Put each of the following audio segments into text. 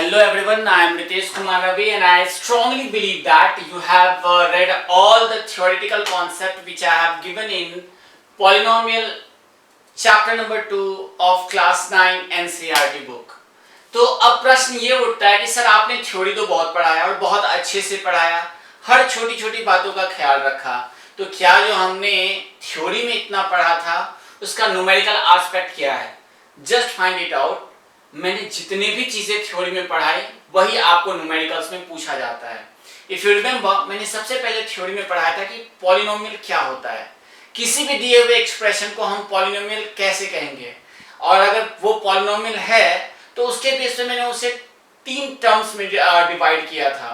Hello everyone, I am Ritesh Kumar Ravi and I strongly believe that you have read all the theoretical concept which I have given in polynomial chapter number 2 of class 9 NCERT book। तो अब प्रश्न ये उठता है कि sir आपने theory तो बहुत पढ़ाया और बहुत अच्छे से पढ़ाया, हर छोटी छोटी बातों का ख्याल रखा, तो क्या जो हमने थ्योरी में इतना पढ़ा था उसका न्यूमेरिकल एस्पेक्ट क्या है? Just find it out. मैंने जितने भी चीजें थ्योरी में पढ़ाई वही आपको न्यूमेरिकल्स में पूछा जाता है। इफ यू रिमेंबर, मैंने सबसे पहले थ्योरी में पढ़ाया था कि पॉलिनोमियल क्या होता है, किसी भी दिए हुए एक्सप्रेशन को हम पॉलिनोमियल कैसे कहेंगे, और अगर वो पॉलिनोमियल है तो उसके बेस पे मैंने उसे 3 टर्म्स में डिवाइड किया था,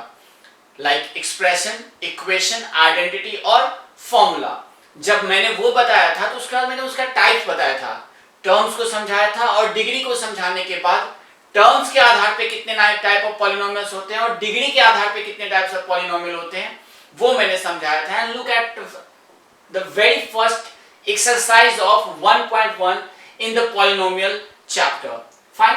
लाइक एक्सप्रेशन, इक्वेशन, आइडेंटिटी और फॉर्मूला। जब मैंने वो बताया था तो उसके बाद मैंने उसका टाइप बताया था, टर्म्स को समझाया था, और डिग्री को समझाने के बाद टर्म्स के आधार पे कितने टाइप ऑफ पॉलिनोमियल्स होते हैं और डिग्री के आधार पे कितने टाइप्स ऑफ पॉलिनोमियल होते हैं वो मैंने समझाया था। And look at the very first exercise of 1.1 in the polynomial chapter. Fine,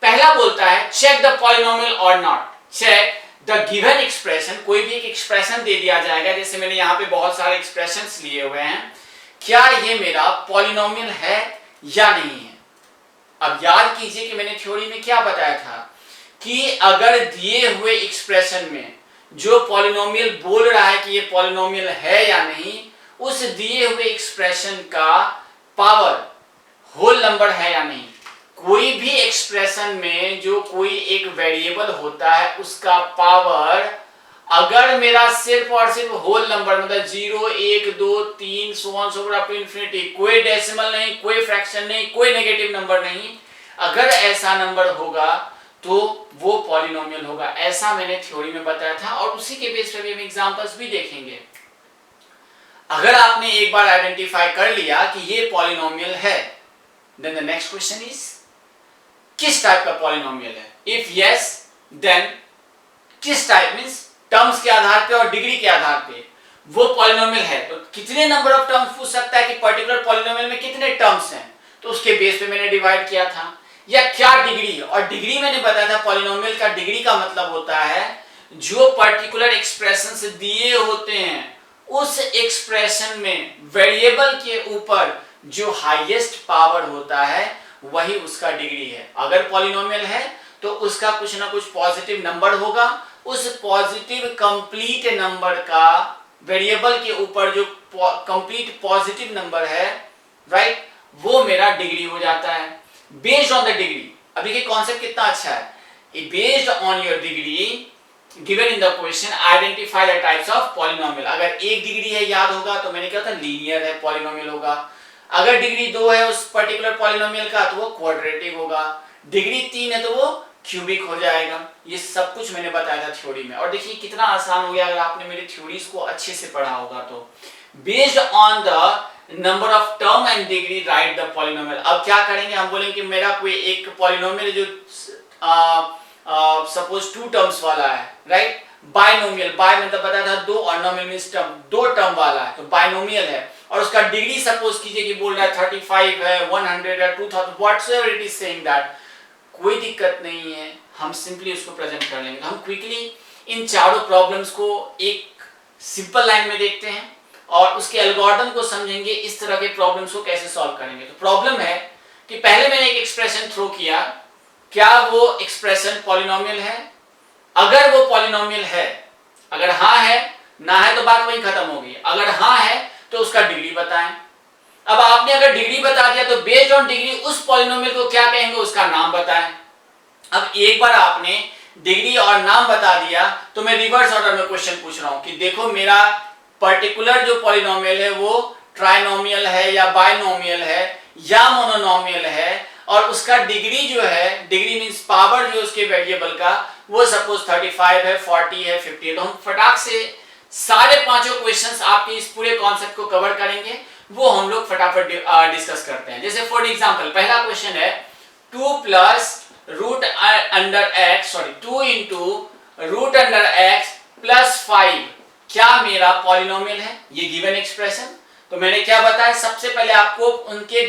पहला बोलता है check the polynomial or not. Check the given expression, कोई भी एक एक्सप्रेशन दे दिया जाएगा, जैसे मैंने यहाँ पे बहुत सारे एक्सप्रेशंस लिए हुए हैं, क्या ये मेरा पॉलिनोमियल है या नहीं है। अब याद कीजिए कि मैंने थ्योरी में क्या बताया था कि अगर दिए हुए एक्सप्रेशन में जो पॉलिनोमियल बोल रहा है कि ये पॉलिनोमियल है या नहीं, उस दिए हुए एक्सप्रेशन का पावर होल नंबर है या नहीं। कोई भी एक्सप्रेशन में जो कोई एक वेरिएबल होता है उसका पावर अगर मेरा सिर्फ और सिर्फ होल नंबर मतलब 0, 1, 2, 3 so on so up to infinity, कोई डेसिमल नहीं, कोई फ्रैक्शन नहीं, कोई नेगेटिव नंबर नहीं, अगर ऐसा नंबर होगा तो वो पॉलिनोमियल होगा। ऐसा मैंने थ्योरी में बताया था और उसी के बेस पे हम एग्जांपल्स भी देखेंगे। अगर आपने एक बार आइडेंटिफाई कर लिया कि ये पॉलिनोमियल है, then the next question is किस टाइप का पॉलिनोमियल है। इफ यस, देन किस टाइप मींस टर्म्स के आधार पे और डिग्री के आधार पे वो पॉलिनोमियल है, तो कितने नंबर ऑफ टर्म्स पूछ सकता है कि पर्टिकुलर पॉलिनोमियल में कितने टर्म्स हैं, तो उसके बेस पे मैंने डिवाइड किया था। या क्या डिग्री, और डिग्री मैंने बताया था पॉलिनोमियल का डिग्री का मतलब होता है जो पर्टिकुलर एक्सप्रेशंस दिए होते हैं उस एक्सप्रेशन में वेरिएबल के ऊपर जो हाईएस्ट पावर होता है वही उसका डिग्री है। अगर पॉलिनोमियल है तो उसका कुछ ना कुछ पॉजिटिव नंबर होगा, उस पॉजिटिव कंप्लीट नंबर का वेरिएबल के ऊपर जो कंप्लीट पॉजिटिव नंबर है, राइट, वो मेरा डिग्री हो जाता है। बेस्ड ऑन द डिग्री, अब देखिए कॉन्सेप्ट कितना अच्छा है। Based on your degree given in the question identify the types of polynomial. अगर 1 डिग्री है याद होगा तो मैंने क्या था, लीनियर है पॉलिनोमियल होगा। अगर डिग्री 2 है उस पर्टिकुलर पॉलिनोमियल का तो वो क्वाड्रेटिक होगा। डिग्री 3 है तो वो क्यूबिक हो जाएगा। ये सब कुछ मैंने बताया था थ्योरी में, और देखिए कितना आसान हो गया अगर आपने मेरी थ्योरीज को अच्छे से पढ़ा होगा तो। Based on the number of term and degree right the polynomial. अब क्या करेंगे, हम बोलेंगे कि मेरा कोई एक पॉलिनोमियल जो सपोज 2 टर्म्स वाला है, राइट, बाइनोमियल, बाय मतलब बताया था 2 और नोमियल मींस टर्म, 2 टर्म वाला है तो बाइनोमियल है, और उसका डिग्री सपोज कीजिए कि बोल रहा है 35 है, 100 है, 2000 whatsoever it is saying that, कोई दिक्कत नहीं है, हम सिंपली उसको प्रेजेंट कर लेंगे। हम क्विकली इन चारों प्रॉब्लम्स को एक सिंपल लाइन में देखते हैं और उसके एल्गोरिथम को समझेंगे, इस तरह के प्रॉब्लम्स को कैसे सॉल्व करेंगे। तो प्रॉब्लम है कि पहले मैंने एक एक्सप्रेशन थ्रो किया, क्या वो एक्सप्रेशन पॉलिनोमियल है। अगर वो पॉलिनोमियल है, अगर हाँ है, ना है तो बात वहीं खत्म होगी। अगर हाँ है तो उसका डिग्री बताएं। अब आपने अगर डिग्री बता दिया तो बेस्ड ऑन डिग्री उस पॉलिनोमियल को क्या कहेंगे उसका नाम बताएं। अब एक बार आपने डिग्री और नाम बता दिया तो मैं रिवर्स ऑर्डर में क्वेश्चन पूछ रहा हूं कि देखो मेरा पर्टिकुलर जो पॉलिनोमियल है वो ट्राइनोमियल है या बाइनोमियल है या मोनोनोमियल है, और उसका डिग्री जो है, डिग्री मींस पावर जो उसके वेरिएबल का, वो सपोज 35 है, 40 है, 50 है। तो हम फटाक से सारे पांचों क्वेश्चंस आपके इस पूरे कॉन्सेप्ट को कवर करेंगे, वो हम लोग फटाफट डिस्कस करते हैं। जैसे फॉर एग्जांपल पहला क्वेश्चन है 2 plus root under x, sorry 2 into root under x plus 5 क्या मेरा पॉलिनोमियल है, ये गिवन एक्सप्रेशन। तो मैंने क्या बताया, सबसे पहले आपको उनके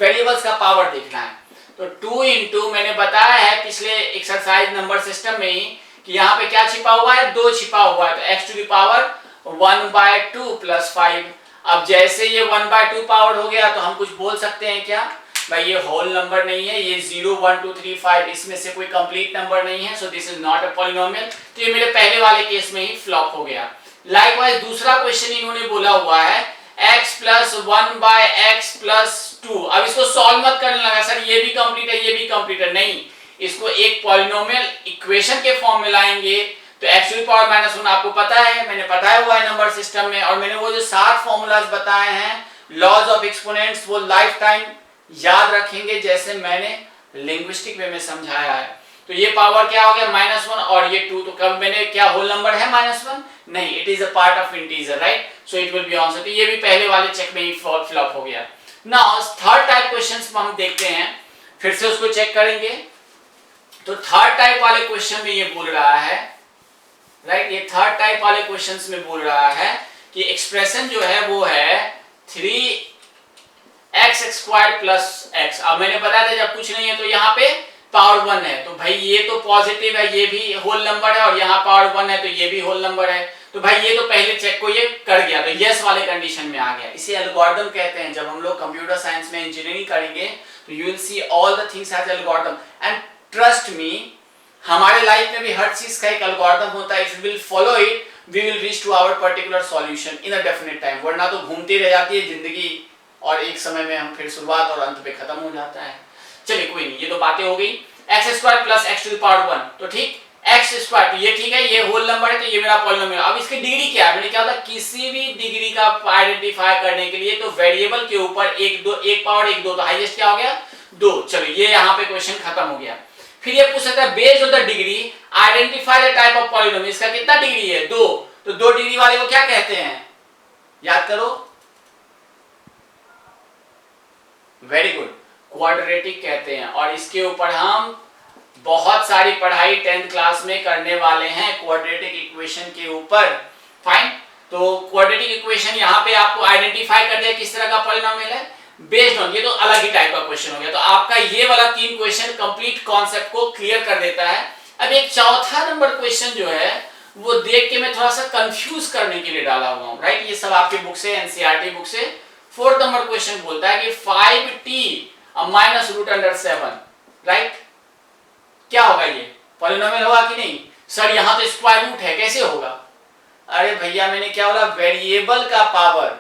वेरिएबल्स का पावर देखना है। तो 2 इंटू मैंने बताया है पिछले एक्सरसाइज नंबर सिस्टम में ही कि यहाँ पे क्या छिपा हुआ है, 2 छिपा हुआ है, तो x to the power 1/2 plus 5। अब जैसे ये 1/2 पावर हो गया तो हम कुछ बोल सकते हैं क्या, भाई ये होल नंबर नहीं है, ये 0 1 2 3 5 इसमें से कोई कंप्लीट नंबर नहीं है, so this is not a polynomial. तो ये मेरे पहले वाले केस में ही फ्लॉप हो गया। लाइकवाइज दूसरा क्वेश्चन इन्होंने बोला हुआ है x प्लस 1/x प्लस 2। अब इसको सॉल्व मत करने लगा सर ये भी कंप्लीट है ये भी कंप्लीट है, नहीं, इसको एक पॉलिनोमियल इक्वेशन के फॉर्म में लाएंगे। तो x टू द पावर -1 आपको पता है, मैंने बताया हुआ है नंबर सिस्टम में, और मैंने वो जो 7 फॉर्मूलाज बताए हैं लॉज ऑफ एक्सपोनेंट्स वो लाइफ टाइम याद रखेंगे जैसे मैंने लिंग्विस्टिक वे में समझाया है। तो ये पावर क्या हो गया -1 और ये 2, तो कब मैंने क्या होल नंबर है -1, नहीं, it is a part of integer, right, so it will be answer. तो ये भी पहले वाले चेक में ही फ्लॉप हो गया। नाउ थर्ड टाइप क्वेश्चंस हम देखते हैं, फिर से उसको चेक करेंगे। तो थर्ड टाइप वाले क्वेश्चन में ये बोल रहा है, राइट, ये थर्ड टाइप वाले क्वेश्चंस में बोल रहा है कि एक्सप्रेशन जो है वो है 3x² प्लस x। अब मैंने बताया था जब कुछ नहीं है तो यहाँ पे पावर 1 है, तो भाई ये तो पॉजिटिव है, ये भी होल नंबर है, और यहाँ पावर 1 है तो ये भी होल नंबर है, तो भाई ये तो पहले चेक को ये कर गया, तो यस वाले कंडीशन में आ गया। इसे एल्गोरिथम कहते हैं। जब हम लोग कंप्यूटर साइंस में इंजीनियरिंग करेंगे तो you will see all the things as algorithm, and trust me हमारे लाइफ में भी हर चीज का एक एल्गोरिथम होता है। If we will follow it we will reach to our particular solution in a definite time, वरना तो घूमती रह जाती है जिंदगी और एक समय में हम फिर शुरुआत और अंत पे खत्म हो जाता है। चलिए कोई नहीं, ये तो बातें हो गई। x² plus x to the power 1, तो ठीक, x², तो ये ठीक है, ये होल नंबर है तो ये मेरा पॉलिनोमियल। अब इसकी डिग्री क्या है, मैंने क्या होता किसी भी डिग्री का आइडेंटिफाई करने के लिए तो वेरिएबल के ऊपर 1 पावर 1 2, तो हाईएस्ट क्या हो गया 2। चलो ये यहाँ पे क्वेश्चन खत्म हो गया। फिर ये पूछ सकता है based on the degree identify the type of polynomial. इसका कितना डिग्री है 2, तो 2 डिग्री वाले को क्या कहते हैं, याद करो, वेरी गुड, क्वाड्रेटिक कहते हैं। और इसके ऊपर हम बहुत सारी पढ़ाई 10th क्लास में करने वाले हैं क्वाड्रेटिक इक्वेशन के ऊपर। फाइन, तो क्वाड्रेटिक इक्वेशन यहाँ पे आपको आइडेंटिफाई कर दिया किस तरह का पॉलिनोमियल है बेस्ड ऑन, ये तो अलग ही टाइप का क्वेश्चन हो गया। तो आपका ये वाला 3 क्वेश्चन कंप्लीट कॉन्सेप्ट को क्लियर कर देता है। अब एक चौथा नंबर क्वेश्चन जो है वो देख के मैं थोड़ा सा कंफ्यूज करने के लिए डाला हुआ हूँ, राइट, ये सब आपके बुक से, एनसीईआरटी बुक से। 4th नंबर क्वेश्चन बोलता है कि 5t minus root under 7, right, क्या होगा, ये पॉलिनोमियल होगा कि नहीं। सर यहाँ तो स्क्वायर रूट है, कैसे होगा। अरे भैया मैंने क्या बोला, वेरिएबल का पावर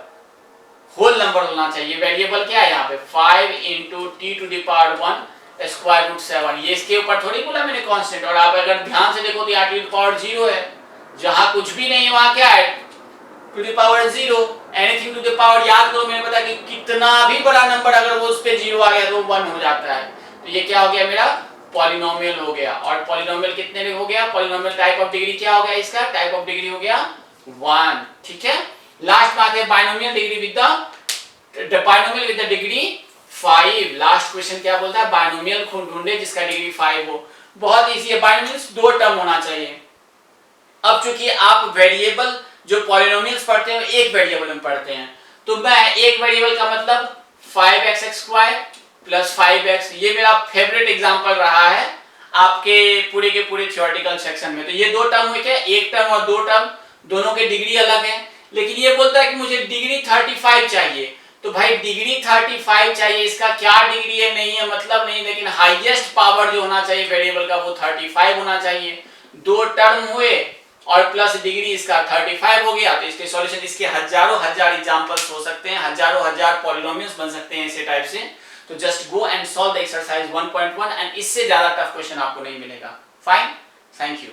होल नंबर होना चाहिए। वेरिएबल क्या है यहाँ पे 5 into t to the power 1 square root 7, ये इसके ऊपर थोड़ी बोला मैंने कांस्टेंट। और आप अगर ध्यान से देखो तो यहाँ टी टू द पावर 0 है, जहां कुछ भी नहीं वहां क्या है to the power 0, anything to the power. याद करो मैंने बताया कि कितना भी बड़ा नंबर अगर वो उस पे 0 आ गया तो 1 हो जाता है। तो ये क्या हो गया, मेरा पॉलिनोमियल हो गया। और पॉलिनोमियल कितने हो गया, पॉलिनोमियल टाइप ऑफ डिग्री क्या हो गया, इसका टाइप ऑफ डिग्री हो गया 1, ठीक है। लास्ट बात है binomial degree with the binomial with the degree 5। Last question क्या बोलता है, बाइनोमियल ढूंढे जिसका डिग्री 5 हो। बहुत इजी है, बाइनोमियल्स 2 टर्म होना चाहिए। अब चूंकि आप वेरिएबल जो पॉलिनोमियल्स पढ़ते हैं एक वेरिएबल में पढ़ते हैं, तो मैं एक वेरिएबल का मतलब 5x² प्लस 5x, ये मेरा फेवरेट एग्जांपल रहा है आपके पूरे के पूरे थ्योरेटिकल सेक्शन में। तो ये 2 टर्म हुए क्या, एक टर्म और 2 टर्म, दोनों के डिग्री अलग है। लेकिन ये बोलता है कि मुझे डिग्री 35 चाहिए, तो भाई डिग्री 35 चाहिए, इसका क्या डिग्री है नहीं है मतलब नहीं, लेकिन हाईएस्ट पावर जो होना चाहिए वेरिएबल का वो 35 होना चाहिए। 2 टर्म हुए और प्लस डिग्री इसका 35 हो गया। तो इसके सॉल्यूशन, इसके हजारों हजार एग्जांपल्स हो सकते हैं, हजारों हजार पॉलिनोमियल्स बन सकते हैं इसी टाइप से। तो just go and solve the exercise 1.1 and इससे ज्यादा टफ क्वेश्चन आपको नहीं मिलेगा। Fine, thank you.